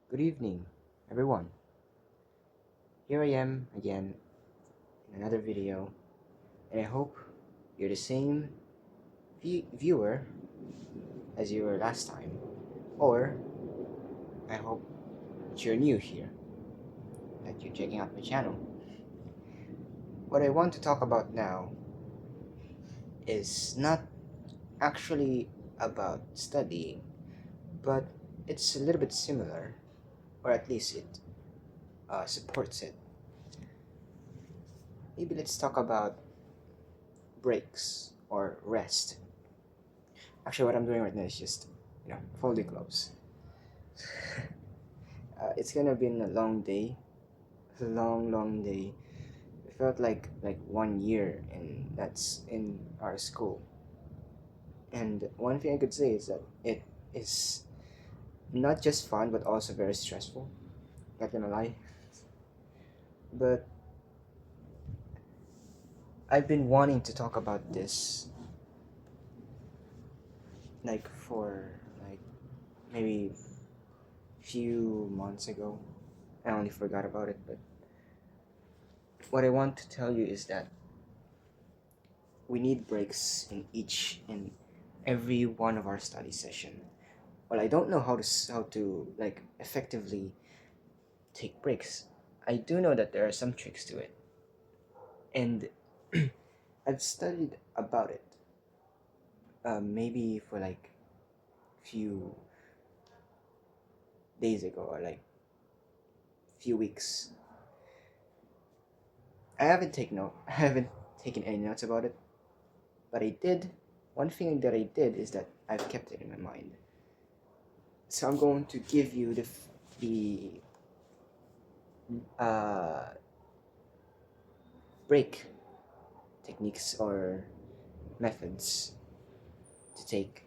Good evening, everyone. Here I am again in another video, and I hope you're the same viewer as you were last time, or I hope that you're new here, that you're checking out my channel. What I want to talk about now is not actually about studying, but it's a little bit similar, or at least it supports it. Maybe let's talk about breaks or rest. Actually, what I'm doing right now is just, folding clothes. It's gonna be a long day, a long day. It felt like 1 year, and that's in our school. And one thing I could say is that it is not just fun, but also very stressful. Not gonna lie, but I've been wanting to talk about this for like maybe few months ago. I only forgot about it, but what I want to tell you is that we need breaks in each and every one of our study session. Well, I don't know how to effectively take breaks. I do know that there are some tricks to it, and I've studied about it. Maybe for like few days ago or like few weeks. I haven't taken note. I haven't taken any notes about it, but I did. One thing that I did is that I've kept it in my mind. So I'm going to give you the uh, break techniques or methods to take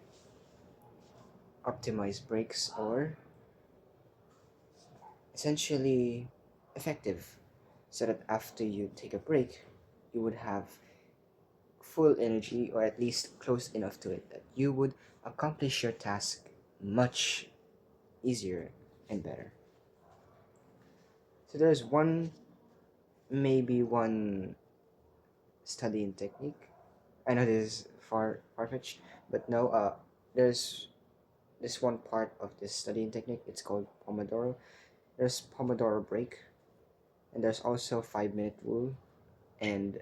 optimized breaks, or essentially effective, so that after you take a break you would have full energy, or at least close enough to it that you would accomplish your task much easier and better. So there's one studying technique. I know this is far-fetched, but no, there's this one part of this studying technique. It's called Pomodoro. There's Pomodoro break, and there's also 5 minute rule, and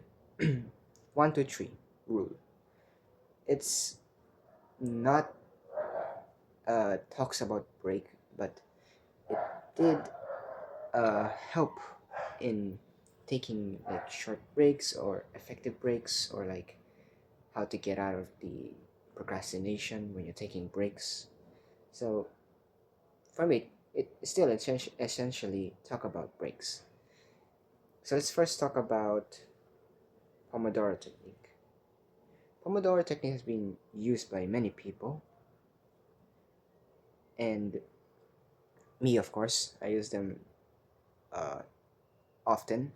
1 2 3 rule. It's not talks about break, but it did help in taking like short breaks or effective breaks, or like how to get out of the procrastination when you're taking breaks. So for me, it still essentially talk about breaks. So let's first talk about Pomodoro technique. Pomodoro technique has been used by many people, and me, of course. I use them uh, often,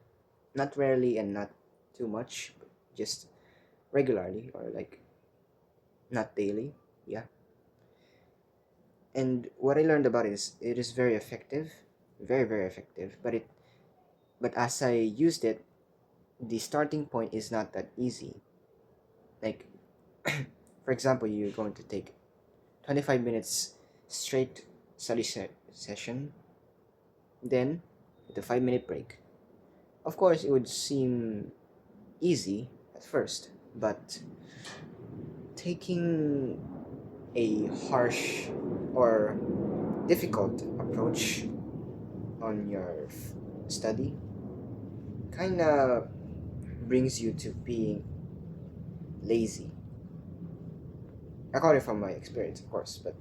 not rarely and not too much, but just regularly, or like not daily. Yeah. And what I learned about it is very effective, very effective. But as I used it, the starting point is not that easy. Like, for example, you're going to take 25 minutes straight study session, then the 5 minute break. Of course, it would seem easy at first, but taking a harsh or difficult approach on your study kind of brings you to being lazy. According from my experience, of course, but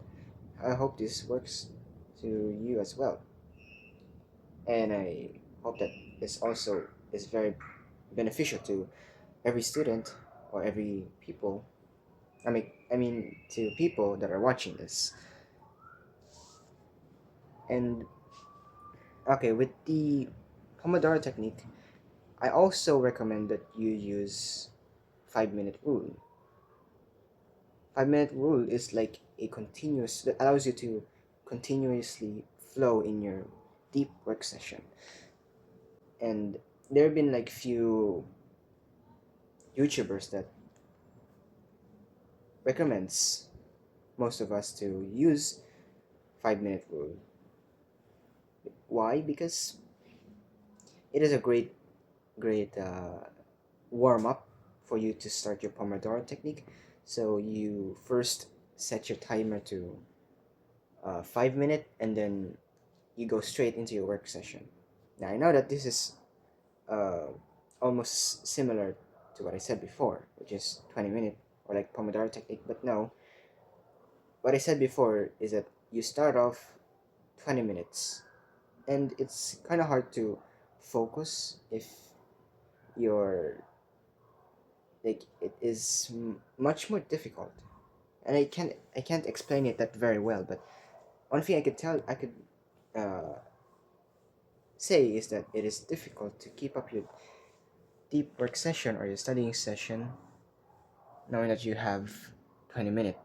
I hope this works to you as well. And I hope that this also is very beneficial to every student or every people. I mean to people that are watching this. And okay, with the Pomodoro technique, I also recommend that you use 5 minute rule. 5 minute rule is like a continuous that allows you to continuously flow in your deep work session. And there have been like few YouTubers that recommends most of us to use 5 minute rule. Why? Because it is a great warm up for you to start your Pomodoro technique. So you first set your timer to 5 minute, and then you go straight into your work session. Now I know that this is uh, almost similar to what I said before, which is 20 minute or like Pomodoro technique. But no, what I said before is that you start off 20 minutes, and it's kind of hard to focus if you're like it is much more difficult. And I can't explain it that very well, but one thing I could uh, say is that it is difficult to keep up your deep work session or your studying session knowing that you have 20 minutes.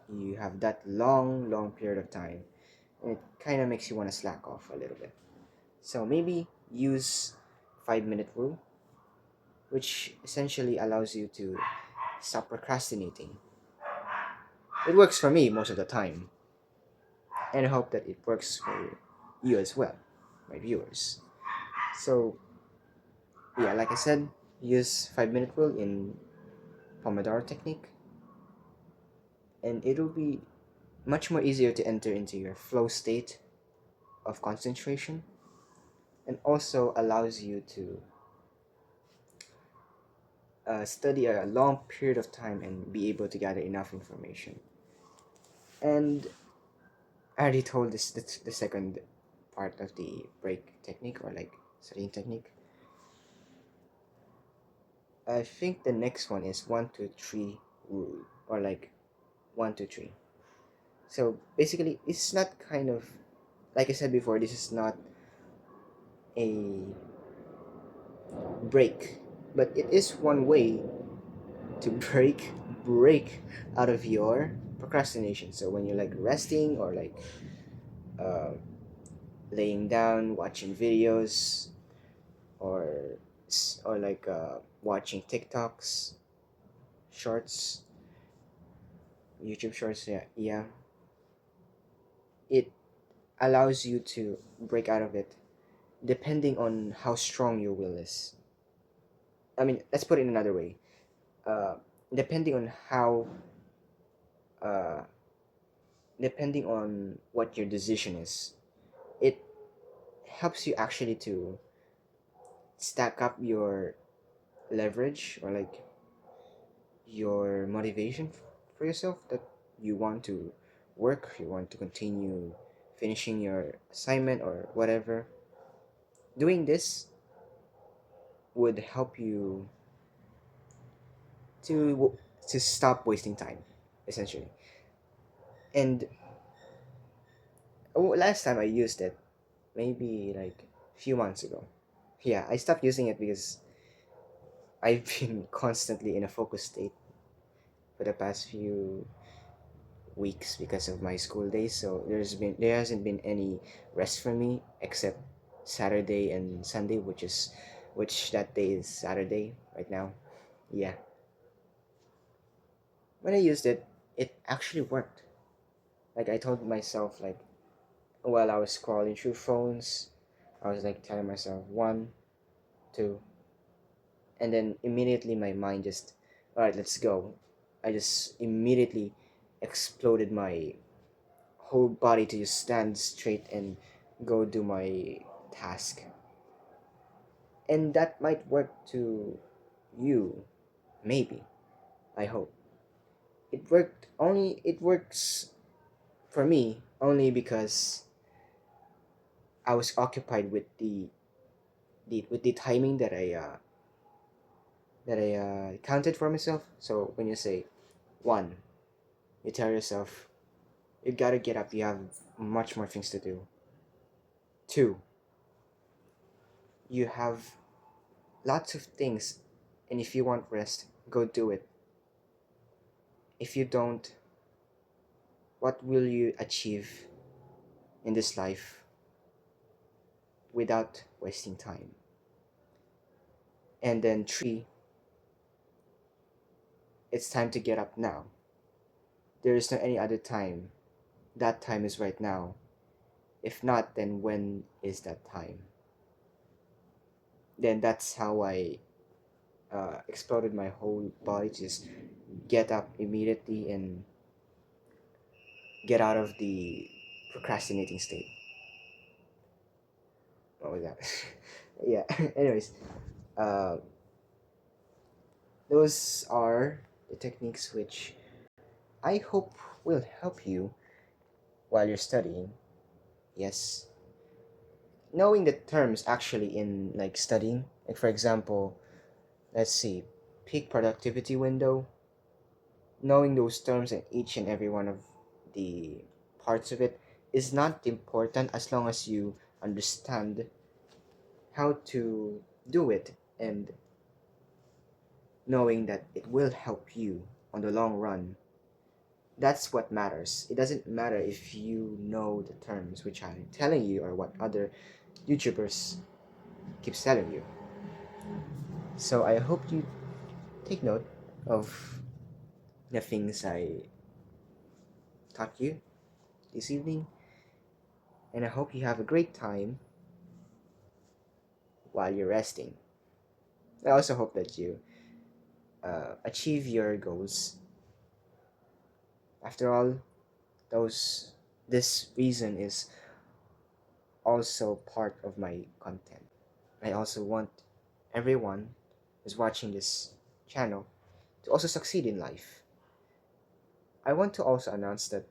You have that long period of time, and it kind of makes you want to slack off a little bit. So maybe use 5 minute rule, which essentially allows you to stop procrastinating. It works for me most of the time, and I hope that it works for you as well, my viewers. So yeah, like I said, use 5 minute rule in Pomodoro technique, and it'll be much more easier to enter into your flow state of concentration, and also allows you to study a long period of time and be able to gather enough information. And I already told the second part of the break technique or like studying technique. I think the next one is 1 2 3 rule, or like 1 2 3. So basically, it's not kind of like I said before. This is not a break, but it is one way to break out of your procrastination. So when you're like resting or like uh, laying down, watching videos, or or like watching TikToks, shorts, YouTube shorts, yeah, it allows you to break out of it depending on how strong your will is. I mean, let's put it another way. Uh, depending on how, uh, depending on what your decision is, it helps you actually to stack up your leverage or like your motivation for yourself, that you want to work, you want to continue finishing your assignment or whatever. Doing this would help you to to stop wasting time, essentially. And last time I used it, maybe like a few months ago. Yeah, I stopped using it because I've been constantly in a focus state for the past few weeks because of my school days. So there hasn't been any rest for me except Saturday and Sunday, which that day is Saturday right now. Yeah. When I used it, it actually worked. Like I told myself, like while I was scrolling through phones, I was like telling myself 1 2, and then immediately my mind just, all right, let's go. I just immediately exploded my whole body to just stand straight and go do my task. And that might work to you, maybe. I hope. It works for me only because I was occupied with the timing that I counted for myself. So when you say 1, you tell yourself you gotta get up, you have much more things to do. 2, you have lots of things, and if you want rest, go do it. If you don't, what will you achieve in this life? without wasting time. And then three, it's time to get up now. There is no any other time. That time is right now. If not, then when is that time? Then that's how I exploded my whole body. Just get up immediately and get out of the procrastinating state. What was that? Yeah. Anyways, uh, those are the techniques which I hope will help you while you're studying. Yes, knowing the terms actually in like studying, like for example, let's see, peak productivity window. Knowing those terms in each and every one of the parts of it is not important as long as you understand how to do it and knowing that it will help you on the long run. That's what matters. It doesn't matter if you know the terms which I'm telling you or what other YouTubers keeps telling you. So I hope you take note of the things I taught you this evening, and I hope you have a great time while you're resting. I also hope that you achieve your goals. After all, those this reason is also part of my content. I also want everyone who's watching this channel to also succeed in life. I want to also announce that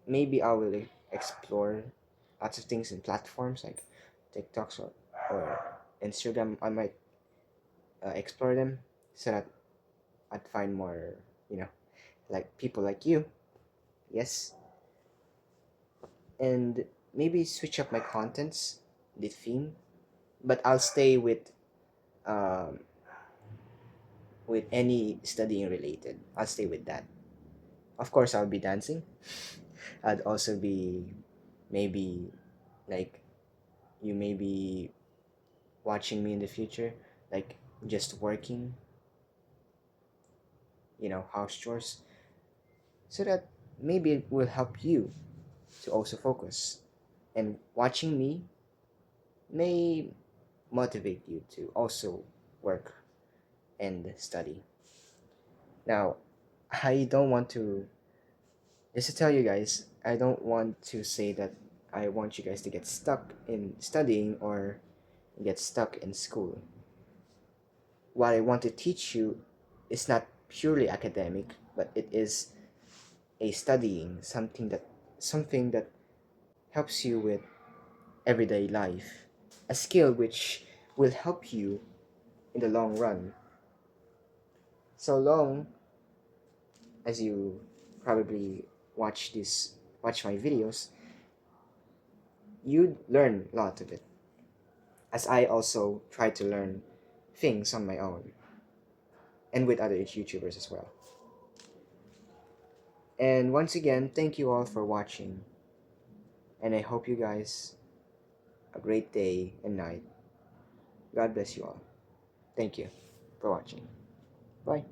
maybe I will explore lots of things in platforms like TikToks or Instagram. I might explore them so that I'd find more, you know, like people like you. Yes, and maybe switch up my contents, the theme, but I'll stay um, with any studying related. I'll stay with that. Of course, I'll be dancing. I'd also be maybe like you may be watching me in the future, like just working, house chores, so that maybe it will help you to also focus. And watching me may motivate you to also work and study. Now, I don't want to, just to tell you guys, I don't want to say that I want you guys to get stuck in studying or get stuck in school. What I want to teach you is not purely academic, but it is a studying something that helps you with everyday life, a skill which will help you in the long run. So long as you probably watch my videos, you learn a lot of it. As I also try to learn things on my own and with other YouTubers as well. And once again, thank you all for watching, and I hope you guys a great day and night. God bless you all. Thank you for watching. Bye.